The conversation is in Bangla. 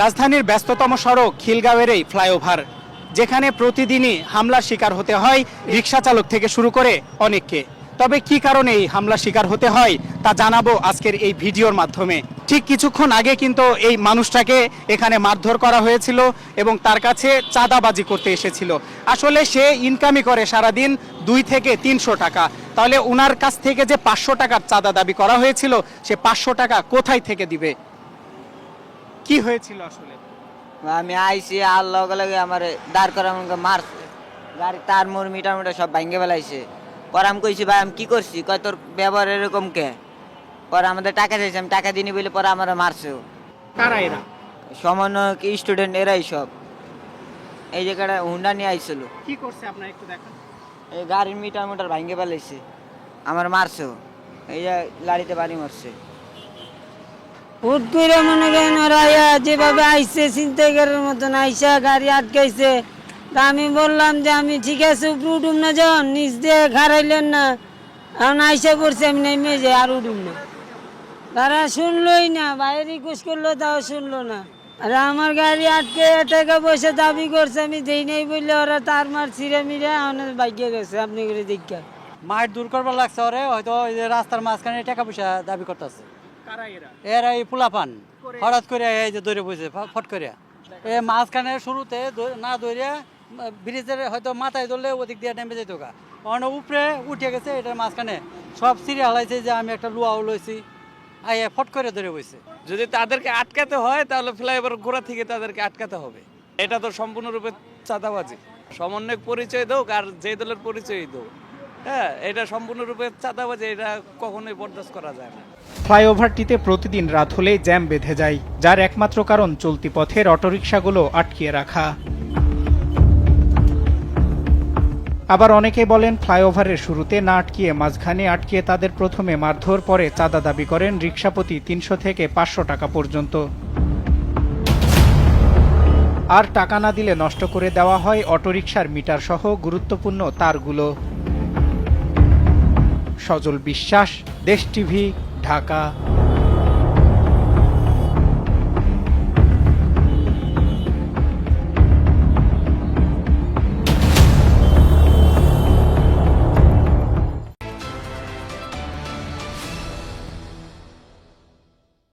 রাজধানীর ব্যস্ততম সড়ক খিলগাঁওয়ের এই ফ্লাইওভার, যেখানে প্রতিদিনই হামলার শিকার হতে হয় রিকশা চালক থেকে শুরু করে অনেককে। তবে কি কারণে এই হামলার শিকার হতে হয় তা জানাবো আজকের এই ভিডিওর মাধ্যমে। ঠিক কিছুক্ষণ আগে কিন্তু এই মানুষটাকে এখানে মারধর করা হয়েছিল এবং তার কাছে চাঁদাবাজি করতে এসেছিল। আসলে সে ইনকামই করে সারাদিন 2 থেকে 300 টাকা। তাহলে ওনার কাছ থেকে যে 500 টাকার চাঁদা দাবি করা হয়েছিল, সে 500 টাকা কোথায় থেকে দিবে? কি হয়েছিল আসলে? আমি আইসি আর লগে লগে আমার দাঁড় করে আমাকে মারছে, গাড়ি তার মোর মিটার মিটার সব ভাঙ্গে ফেলাইছে। পরে আমি কইছি ভাই আমি কি করছি, কয় তোর ব্যবহার এরকম কে? পরে আমাদের টাকা চাইছে, আমি টাকা দিইনি বলে পরে আমার মারছে। কারা এরা? সামান্য কি স্টুডেন্ট এরাই সব। এই জায়গাটা হুন্ডা নিয়ে আইছিল, কি করছে আপনারা একটু দেখান। এই গাড়ির মিটার মিটার ভাঙ্গে ফেলাইছে, আমার মারছে। এই যে লাড়িতে বাড়ি মারছে। হুট করে মনে করেন ওরা যেভাবে আইসে ছিনতাইকারের মতন আইসা গাড়ি আটকাইছে। তা আমি বললাম যে আমি ঠিক আছে উপরে উঠুম না, যখন নিচ দিয়ে খারাইলেন না, এখন আইসা পড়ছে আমি নেমে যাই আর উঠুম না। তারা শুনলোই না, বাইরে রিকোয়েস্ট করলো তাও শুনলো না। আর আমার গাড়ি আটকে টাকা পয়সা দাবি করছে, আমি দেই নাই বললে ওরা তার মার ছিঁড়ে মিড়ে আমার বাইকে গেছে। আপনি করে দেখা মাঠ দূর করবার লাগছে ওরে, হয়তো ওই যে রাস্তার মাঝখানে টাকা পয়সা দাবি করতেছে। কারা এরা? এরা এই পোলাপান হঠাৎ করে এই যে দৌড়ে বসে ফট করে এই মাঝখানে শুরুতে না দৌড়িয়া ব্রিজের হয়তো মাথায় ধরলে ওদিক দিয়ে নেমে যেত গা, কারণ উপরে উঠে গেছে। এটার মাঝখানে সব সিঁড়ি হালাইছে যে আমি একটা লুয়াও লইছি, আই ফট করে ধরে বসে। যদি তাদেরকে আটকাতে হয় তাহলে ফ্লাইওভার গোড়া থেকে তাদেরকে আটকাতে হবে। এটা তো সম্পূর্ণরূপে চাঁদাবাজি। সমন্বয়ক পরিচয় হোক আর যে দলের পরিচয় হোক, হ্যাঁ, এটা সম্পূর্ণরূপে চাঁদাবাজি। এটা কখনোই বরদাস্ত করা যায় না। ফ্লাইওভারটিতে প্রতিদিন রাত হলেই জ্যাম বেঁধে যায়, যার একমাত্র কারণ চলতি পথের অটোরিকশাগুলো আটকিয়ে রাখা। আবার অনেকে বলেন ফ্লাইওভারের শুরুতে না আটকিয়ে মাঝখানে আটকিয়ে তাদের প্রথমে মারধর, পরে চাঁদা দাবি করেন রিকশাপ্রতি 300 থেকে 500 টাকা পর্যন্ত। আর টাকা না দিলে নষ্ট করে দেওয়া হয় অটোরিকশার মিটার সহ গুরুত্বপূর্ণ তারগুলো। সজল বিশ্বাস, দেশ টিভি, ঢাকা।